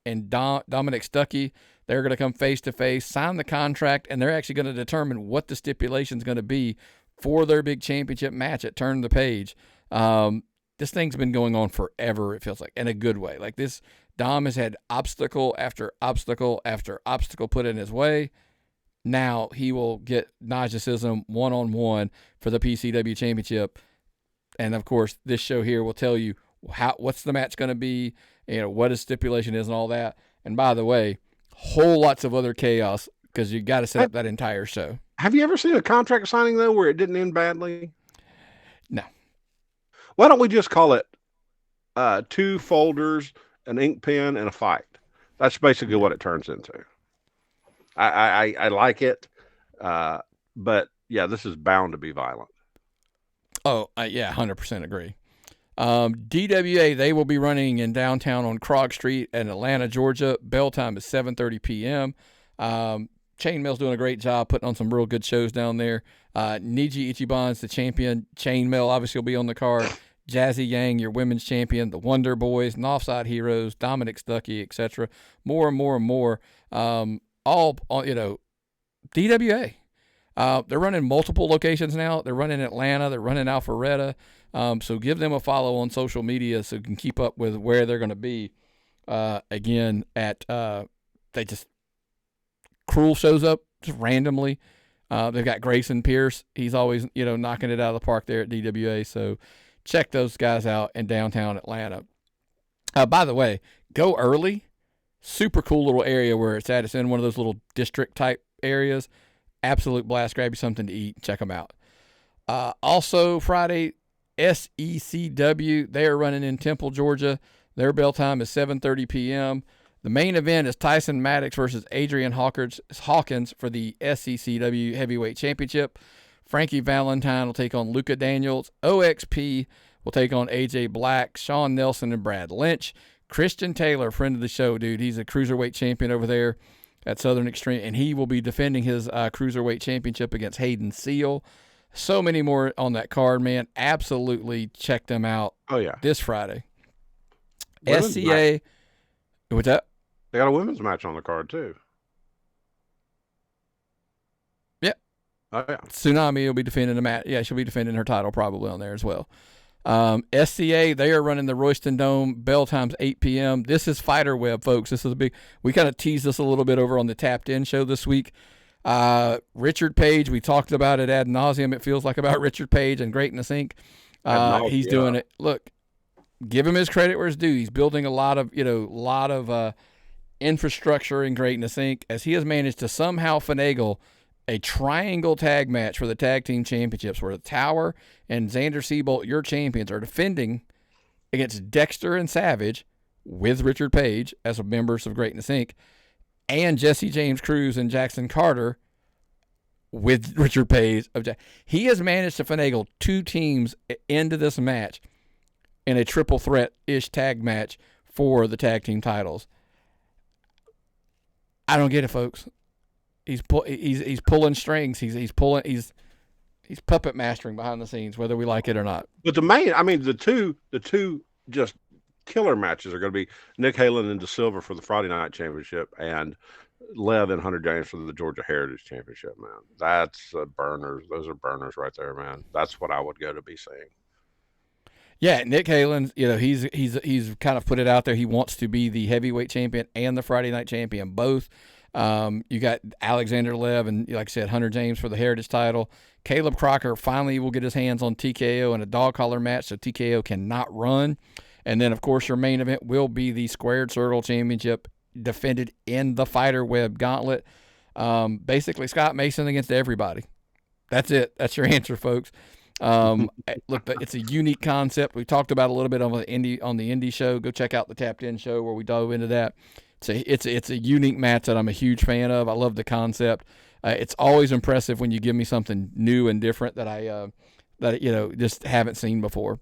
[SPEAKER 1] and Dominic Stuckey, they're going to come face to face, sign the contract, and they're actually going to determine what the stipulation is going to be for their big championship match at Turn the Page. This thing's been going on forever, it feels like, in a good way. Like this, Dom has had obstacle after obstacle after obstacle put in his way. Now he will get Naja one-on-one for the PCW Championship. And, of course, this show here will tell you what's the match going to be, what his stipulation is and all that. And, by the way, whole lots of other chaos because you got to set up that entire show.
[SPEAKER 2] Have you ever seen a contract signing, though, where it didn't end badly?
[SPEAKER 1] No.
[SPEAKER 2] Why don't we just call it 2 folders, an ink pen, and a fight? That's basically what it turns into. I like it, but yeah, this is bound to be violent.
[SPEAKER 1] Oh, yeah, 100% agree. DWA, they will be running in downtown on Krog Street in Atlanta, Georgia. Bell time is 7:30 p.m. Chainmail's doing a great job putting on some real good shows down there. Niji Ichiban's the champion. Chainmail obviously will be on the card. Jazzy Yang, your women's champion. The Wonder Boys, Northside Heroes, Dominic Stuckey, etc. More and more and more. All, DWA. They're running multiple locations now. They're running Atlanta. They're running Alpharetta. So give them a follow on social media so you can keep up with where they're going to be. Again, Cruel shows up just randomly. They've got Grayson Pierce. He's always, knocking it out of the park there at DWA. So check those guys out in downtown Atlanta. By the way, go early. Super cool little area where it's at. It's in one of those little district type areas. Absolute blast. Grab you something to eat. Check them out. Also Friday, SECW. They are running in Temple, Georgia. Their bell time is 7:30 p.m. The main event is Tyson Maddox versus Adrian Hawkins for the SECW Heavyweight Championship. Frankie Valentine will take on Luka Daniels. OXP will take on AJ Black, Sean Nelson, and Brad Lynch. Christian Taylor, friend of the show, dude. He's a cruiserweight champion over there at Southern Extreme, and he will be defending his cruiserweight championship against Hayden Seal. So many more on that card, man. Absolutely check them out.
[SPEAKER 2] Oh, yeah.
[SPEAKER 1] This Friday. SCA. What's that?
[SPEAKER 2] They got a women's match on the card, too.
[SPEAKER 1] Yep.
[SPEAKER 2] Oh, yeah.
[SPEAKER 1] Tsunami will be defending the match. Yeah, she'll be defending her title probably on there as well. SCA, they are running the Royston Dome. Bell time's 8 p.m. This is Fighter Web, folks. This is a big. We kind of teased this a little bit over on the Tapped In show this week. Richard Page, we talked about it ad nauseum. It feels like about Richard Page and Greatness Inc. He's doing it. Look, give him his credit where it's due. He's building a lot of infrastructure in Greatness Inc. as he has managed to somehow finagle a triangle tag match for the tag team championships where the Tower and Xander Seabolt, your champions, are defending against Dexter and Savage with Richard Page as members of Greatness Inc. and Jesse James Cruz and Jackson Carter with Richard Page. He has managed to finagle 2 teams into this match in a triple threat-ish tag match for the tag team titles. I don't get it, folks. He's pulling strings. He's puppet mastering behind the scenes, whether we like it or not.
[SPEAKER 2] But the two just killer matches are going to be Nick Halen and De Silva for the Friday Night Championship, and Lev and Hunter James for the Georgia Heritage Championship. Man, that's burners. Those are burners right there, man. That's what I would go to be seeing.
[SPEAKER 1] Yeah, Nick Halen, he's kind of put it out there. He wants to be the heavyweight champion and the Friday night champion both. You got Alexander Lev and, like I said, Hunter James for the Heritage title. Caleb Crocker finally will get his hands on TKO in a dog collar match, so TKO cannot run. And then, of course, your main event will be the Squared Circle Championship defended in the Fighter Web Gauntlet. Basically, Scott Mason against everybody. That's it. That's your answer, folks. Look, it's a unique concept. We talked about a little bit on the Indy show. Go check out the Tapped In show where we dove into that. It's a unique match that I'm a huge fan of. I love the concept. It's always impressive when you give me something new and different that I just haven't seen before.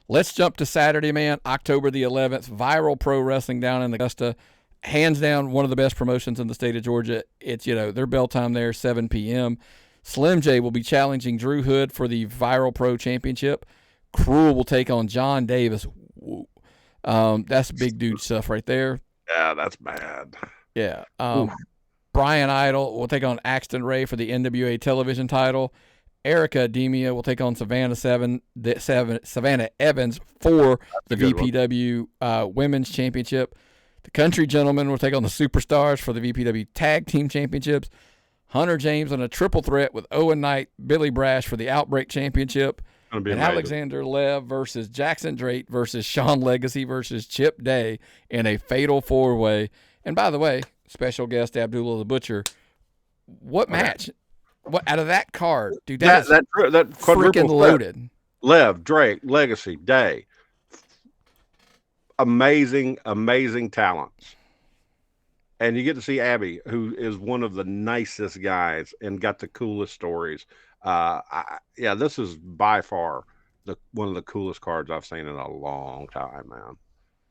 [SPEAKER 1] Let's jump to Saturday, man. October the 11th. Viral Pro Wrestling down in Augusta. Hands down, one of the best promotions in the state of Georgia. It's their bell time there, 7 p.m. Slim J will be challenging Drew Hood for the Viral Pro Championship. Cruel will take on John Davis. That's big dude stuff right there.
[SPEAKER 2] Yeah, that's bad.
[SPEAKER 1] Yeah. Brian Idol will take on Axton Ray for the NWA television title. Erica Demia will take on Savannah Evans for the VPW Women's Championship. The Country Gentlemen will take on the Superstars for the VPW Tag Team Championships. Hunter James on a triple threat with Owen Knight, Billy Brash for the Outbreak Championship. And Alexander Lev versus Jackson Drake versus Sean Legacy versus Chip Day in a fatal four-way. And by the way, special guest Abdullah the Butcher. What match? What out of that card, dude? That freaking loaded.
[SPEAKER 2] Lev, Drake, Legacy, Day. Amazing talents. And you get to see Abby, who is one of the nicest guys and got the coolest stories. This is by far one of the coolest cards I've seen in a long time, man.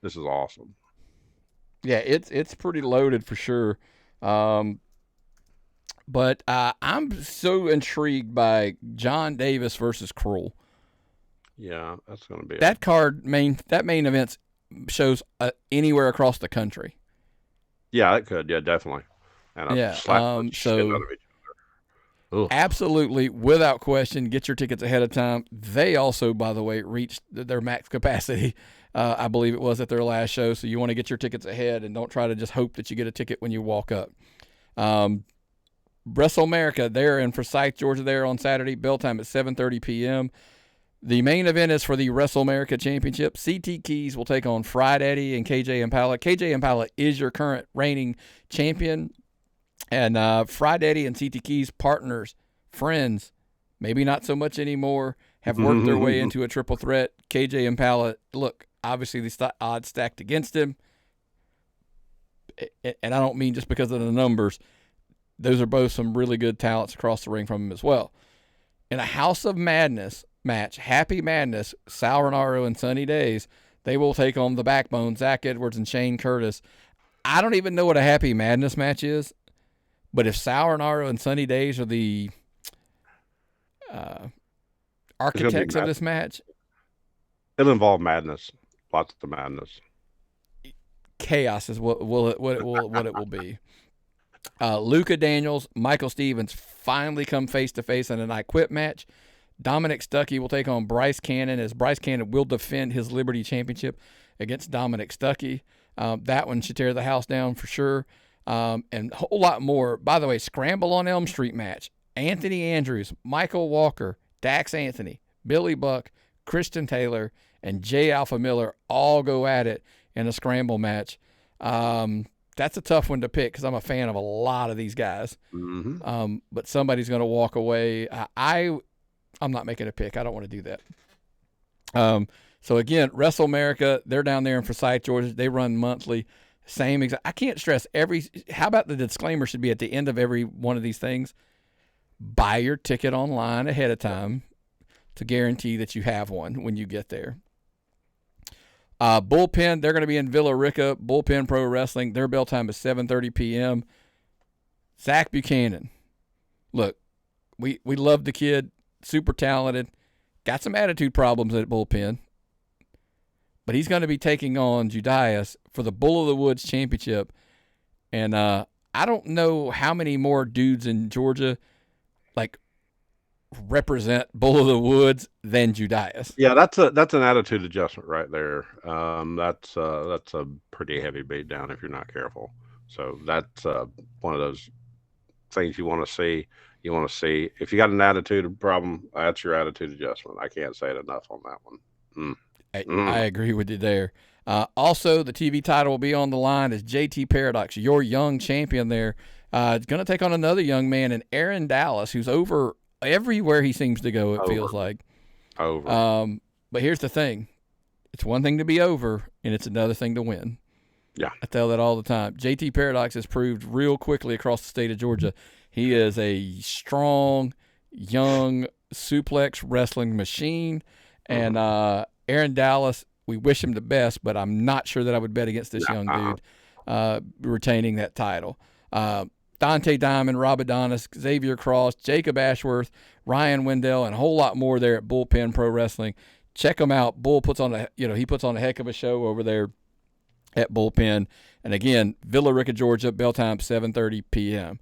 [SPEAKER 2] This is awesome.
[SPEAKER 1] Yeah, it's pretty loaded for sure. But I'm so intrigued by John Davis versus Cruel.
[SPEAKER 2] Yeah, that's going to be
[SPEAKER 1] that card. That main event shows anywhere across the country.
[SPEAKER 2] Yeah, it could. Yeah, definitely. And
[SPEAKER 1] absolutely, without question, get your tickets ahead of time. They also, by the way, reached their max capacity. I believe it was at their last show. So you want to get your tickets ahead and don't try to just hope that you get a ticket when you walk up. WrestleMerica, they're in Forsyth, Georgia, there on Saturday. Bell time at 7:30 p.m. The main event is for the WrestleMerica Championship. CT Keys will take on Fried Eddie and KJ Impala. KJ Impala is your current reigning champion. And Fried Eddie and CT Keys, partners, friends, maybe not so much anymore, have worked their way into a triple threat. KJ Impala, look, obviously the odds stacked against him. And I don't mean just because of the numbers. Those are both some really good talents across the ring from him as well. In a House of Madness match, Happy Madness, Sal Renaro and Sunny Days, they will take on the Backbone, Zach Edwards and Shane Curtis. I don't even know what a Happy Madness match is, but if Sal Renaro and Sunny Days are the architects of this match,
[SPEAKER 2] it'll involve madness, lots of madness.
[SPEAKER 1] Chaos is what it will be. Luka Daniels, Michael Stevens finally come face-to-face in an I Quit match. Dominic Stuckey will take on Bryce Cannon, as Bryce Cannon will defend his Liberty Championship against Dominic Stuckey. That one should tear the house down for sure. And a whole lot more. By the way, Scramble on Elm Street match. Anthony Andrews, Michael Walker, Dax Anthony, Billy Buck, Christian Taylor, and J. Alpha Miller all go at it in a Scramble match. That's a tough one to pick because I'm a fan of a lot of these guys.
[SPEAKER 2] Mm-hmm.
[SPEAKER 1] But somebody's going to walk away. I'm not making a pick. I don't want to do that. So again, WrestleMerica, they're down there in Forsyth, Georgia. They run monthly. Same exact. I can't stress how about the disclaimer should be at the end of every one of these things? Buy your ticket online ahead of time to guarantee that you have one when you get there. BullPen, they're going to be in Villa Rica. BullPen Pro Wrestling, their bell time is 7:30 p.m. Zach Buchanan. Look, we love the kid, super talented, got some attitude problems at bullpen, but he's going to be taking on Judias for the Bull of the Woods Championship. And I don't know how many more dudes in Georgia represent Bull of the Woods than Judias.
[SPEAKER 2] Yeah, that's an attitude adjustment right there. That's a pretty heavy beat down if you're not careful. So that's one of those things you want to see. You want to see if you got an attitude problem, that's your attitude adjustment. I can't say it enough on that one.
[SPEAKER 1] I agree with you there. Also, the TV title will be on the line as JT Paradox, your young champion there. It's going to take on another young man in Aaron Dallas, who's over everywhere he seems to go, it feels like.
[SPEAKER 2] Over.
[SPEAKER 1] But here's the thing. It's one thing to be over, and it's another thing to win.
[SPEAKER 2] Yeah.
[SPEAKER 1] I tell that all the time. JT Paradox has proved real quickly across the state of Georgia he is a strong, young suplex wrestling machine. And Aaron Dallas, we wish him the best, but I'm not sure that I would bet against this young dude retaining that title. Dante Diamond, Rob Adonis, Xavier Cross, Jacob Ashworth, Ryan Wendell, and a whole lot more there at BullPen Pro Wrestling. Check them out. Bull puts on he puts on a heck of a show over there at BullPen. And again, Villa Rica, Georgia, bell time 7:30 p.m.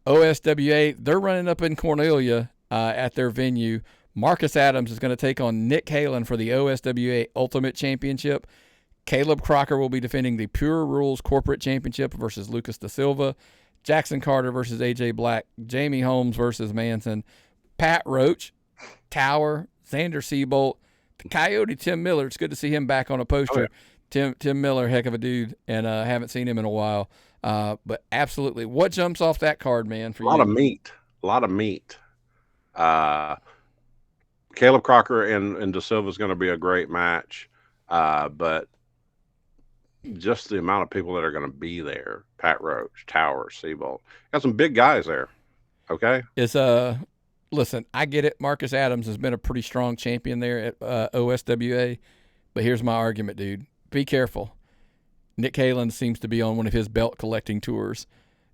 [SPEAKER 1] OSWA, they're running up in Cornelia at their venue. Marcus Adams is going to take on Nick Halen for the OSWA Ultimate Championship. Caleb Crocker will be defending the Pure Rules Corporate Championship versus Lucas Da Silva. Jackson Carter versus AJ Black. Jamie Holmes versus Manson. Pat Roach, Tower, Xander Seabolt, the Coyote Tim Miller. It's good to see him back on a poster. Oh, yeah. Tim Miller, heck of a dude, and haven't seen him in a while. But absolutely, what jumps off that card, man? For
[SPEAKER 2] a lot of meat. Caleb Crocker and Da Silva is going to be a great match, but just the amount of people that are going to be there: Pat Roach, Tower, Seabolt, got some big guys there. Okay,
[SPEAKER 1] listen, I get it. Marcus Adams has been a pretty strong champion there at OSWA, but here's my argument, dude. Be careful. Nick Halen seems to be on one of his belt collecting tours,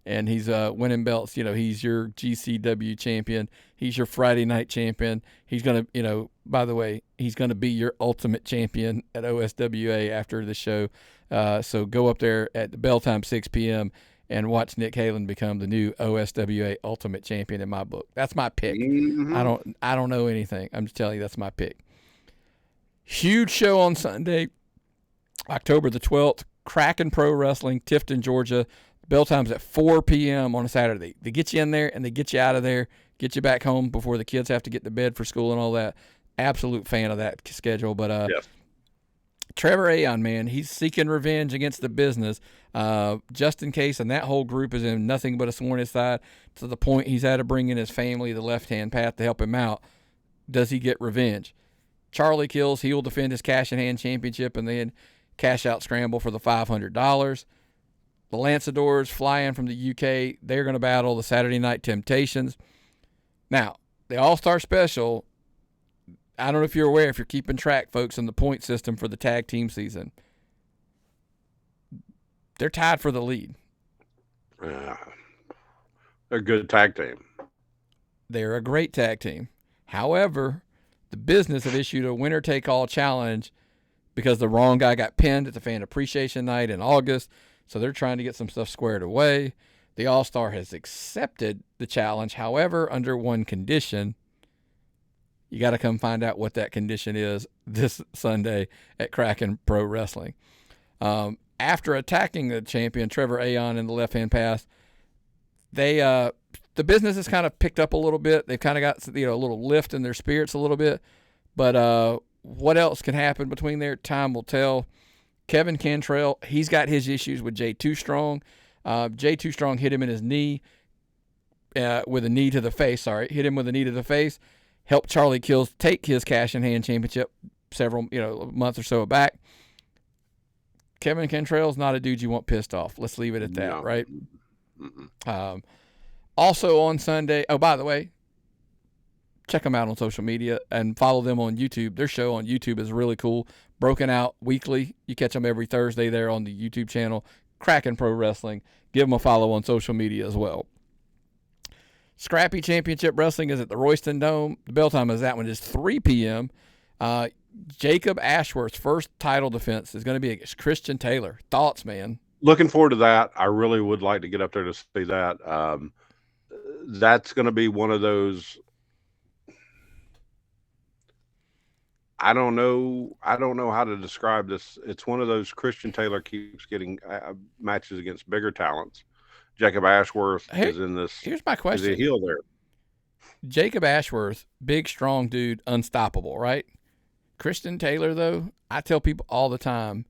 [SPEAKER 1] and he's winning belts. He's your GCW champion. He's your Friday night champion. He's going to, by the way, he's going to be your ultimate champion at OSWA after the show. So go up there at the bell time, 6 p.m., and watch Nick Halen become the new OSWA ultimate champion in my book. That's my pick.
[SPEAKER 2] Mm-hmm.
[SPEAKER 1] I don't know anything. I'm just telling you that's my pick. Huge show on Sunday, October the 12th. Kraken Pro Wrestling, Tifton, Georgia. Bell time's at 4 p.m. on a Saturday. They get you in there and they get you out of there, get you back home before the kids have to get to bed for school and all that. Absolute fan of that schedule. But
[SPEAKER 2] yes.
[SPEAKER 1] Trevor Aon, man, he's seeking revenge against the business. Justin Case and that whole group is in nothing but a sworn his side to the point he's had to bring in his family, the left-hand path, to help him out. Does he get revenge? Charlie Kills, he will defend his cash-in-hand championship and then cash-out scramble for the $500. The Lanceadors fly in from the UK. They're going to battle the Saturday Night Temptations. Now, the All-Star Special, I don't know if you're aware, if you're keeping track, folks, on the point system for the tag team season. They're tied for the lead.
[SPEAKER 2] They're a good tag team.
[SPEAKER 1] They're a great tag team. However, the business have issued a winner-take-all challenge because the wrong guy got pinned at the Fan Appreciation Night in August, so they're trying to get some stuff squared away. The All-Star has accepted the challenge, however, under one condition. You got to come find out what that condition is this Sunday at Kraken Pro Wrestling. After attacking the champion, Trevor Aon, in the left-hand pass, the business has kind of picked up a little bit. They've kind of got a little lift in their spirits a little bit, but what else can happen between there? Time will tell. Kevin Cantrell, he's got his issues with Jay Too Strong. Jay Too Strong hit him in his knee with a knee to the face. Hit him with a knee to the face. Helped Charlie Kills take his cash-in-hand championship several months or so back. Kevin Cantrell's not a dude you want pissed off. Let's leave it at that, right? Also on Sunday, oh, by the way, check them out on social media and follow them on YouTube. Their show on YouTube is really cool. Broken out weekly. You catch them every Thursday there on the YouTube channel, Kraken Pro Wrestling. Give them a follow on social media as well. Scrappy Championship Wrestling is at the Royston Dome. The bell time is that one is 3 p.m. Jacob Ashworth's first title defense is going to be against Christian Taylor. Thoughts, man?
[SPEAKER 2] Looking forward to that. I really would like to get up there to see that. That's going to be one of those. I don't know how to describe this. It's one of those Christian Taylor keeps getting matches against bigger talents. Jacob Ashworth is in this.
[SPEAKER 1] Here's my question.
[SPEAKER 2] Is he heel there?
[SPEAKER 1] Jacob Ashworth, big, strong dude, unstoppable, right? Christian Taylor, though, I tell people all the time,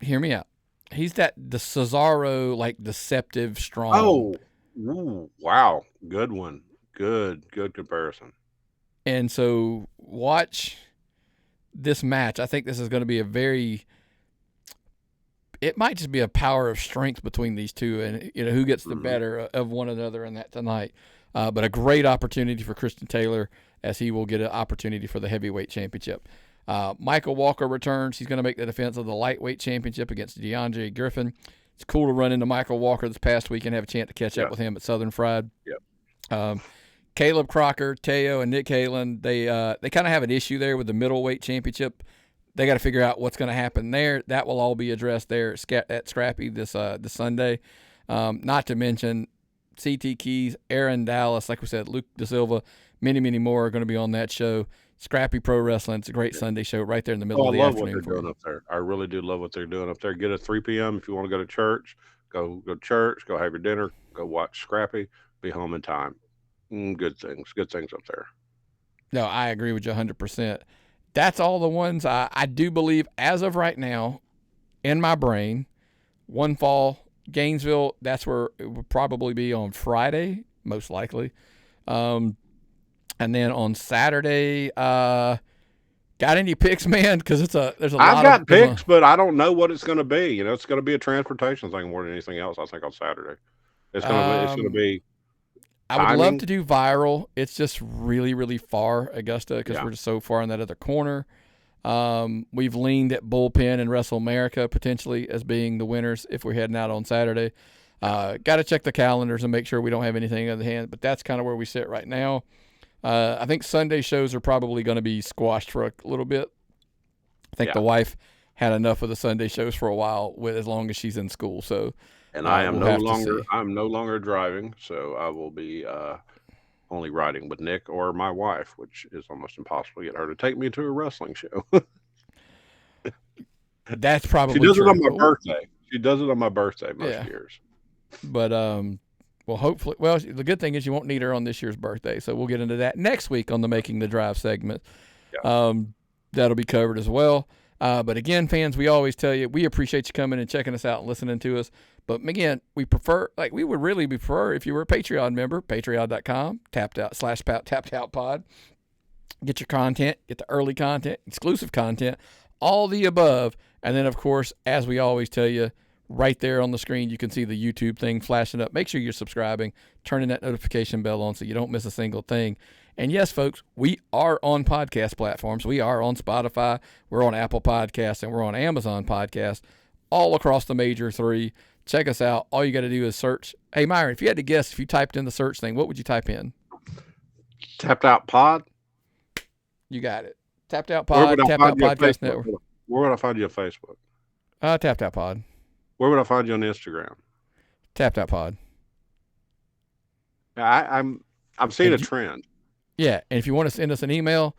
[SPEAKER 1] hear me out. He's the Cesaro, like, deceptive, strong.
[SPEAKER 2] Oh, ooh, wow. Good one. Good comparison.
[SPEAKER 1] And so watch this match. I think this is going to be it might just be a power of strength between these two, and who gets the better of one another in that tonight. But a great opportunity for Christian Taylor, as he will get an opportunity for the heavyweight championship. Michael Walker returns. He's going to make the defense of the lightweight championship against DeAndre Griffin. It's cool to run into Michael Walker this past week and have a chance to catch up with him at Southern Fried.
[SPEAKER 2] Yep.
[SPEAKER 1] Caleb Crocker, Teo, and Nick Halen, they kind of have an issue there with the middleweight championship. They got to figure out what's going to happen there. That will all be addressed there at Scrappy this Sunday. Not to mention CT Keys, Aaron Dallas, like we said, Luke Da Silva, many, many more are going to be on that show. Scrappy Pro Wrestling. It's a great Sunday show right there in the middle of the afternoon.
[SPEAKER 2] I love what they're doing up there. I really do love what they're doing up there. Get at 3 p.m. if you want to go to church. Go to church. Go have your dinner. Go watch Scrappy. Be home in time. Good things up there.
[SPEAKER 1] No, I agree with you 100%. That's all the ones I do believe as of right now in my brain. One fall, Gainesville, that's where it would probably be on Friday, most likely. And then on Saturday, got any picks, man? Because there's a lot.
[SPEAKER 2] I've got picks, but I don't know what it's going to be. It's going to be a transportation thing more than anything else. I think on Saturday, it's going to be.
[SPEAKER 1] I would love to do Viral. It's just really, really far, Augusta, because we're just so far in that other corner. We've leaned at BullPen and WrestleMerica potentially as being the winners if we're heading out on Saturday. Got to check the calendars and make sure we don't have anything on the hand, but that's kind of where we sit right now. I think Sunday shows are probably going to be squashed for a little bit. I think the wife had enough of the Sunday shows for a while, as long as she's in school. So.
[SPEAKER 2] And I'm no longer driving, so I will be only riding with Nick or my wife, which is almost impossible to get her to take me to a wrestling show.
[SPEAKER 1] That's probably
[SPEAKER 2] she does it on my birthday. She does it on my birthday most years.
[SPEAKER 1] But hopefully, the good thing is you won't need her on this year's birthday, so we'll get into that next week on the Making the Drive segment. Yeah. That'll be covered as well. But again, fans, we always tell you, we appreciate you coming and checking us out and listening to us. But again, we would really prefer if you were a Patreon member, patreon.com, /tapped-out-pod. Get your content, get the early content, exclusive content, all the above. And then, of course, as we always tell you, right there on the screen, you can see the YouTube thing flashing up. Make sure you're subscribing, turning that notification bell on so you don't miss a single thing. And yes, folks, we are on podcast platforms. We are on Spotify, we're on Apple Podcasts, and we're on Amazon Podcasts, all across the major three. Check us out. All you got to do is search. Hey, Myron, if you had to guess, if you typed in the search thing, what would you type in?
[SPEAKER 2] Tapped Out Pod.
[SPEAKER 1] You got it. Tapped Out Pod, Tapped Out Podcast Network.
[SPEAKER 2] Where would I find you on Facebook?
[SPEAKER 1] Tapped Out Pod.
[SPEAKER 2] Where would I find you on Instagram?
[SPEAKER 1] Tapped Out Pod.
[SPEAKER 2] I'm seeing a trend.
[SPEAKER 1] Yeah, and if you want to send us an email,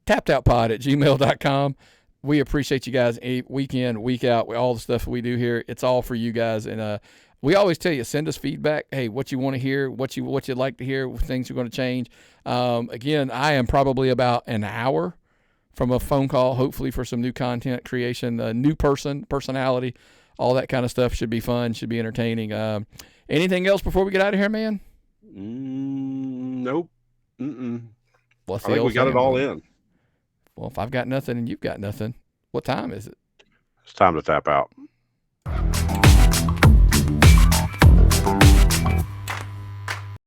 [SPEAKER 1] tappedoutpod@gmail.com. We appreciate you guys week in, week out, all the stuff we do here. It's all for you guys. And we always tell you, send us feedback. Hey, what you want to hear, what you'd like to hear, things you're going to change. Again, I am probably about an hour from a phone call, hopefully for some new content creation, a new personality, all that kind of stuff. Should be fun, should be entertaining. Anything else before we get out of here, man?
[SPEAKER 2] Nope. I
[SPEAKER 1] think
[SPEAKER 2] we got it all in.
[SPEAKER 1] Well, if I've got nothing and you've got nothing, what time is it?
[SPEAKER 2] It's time to tap out.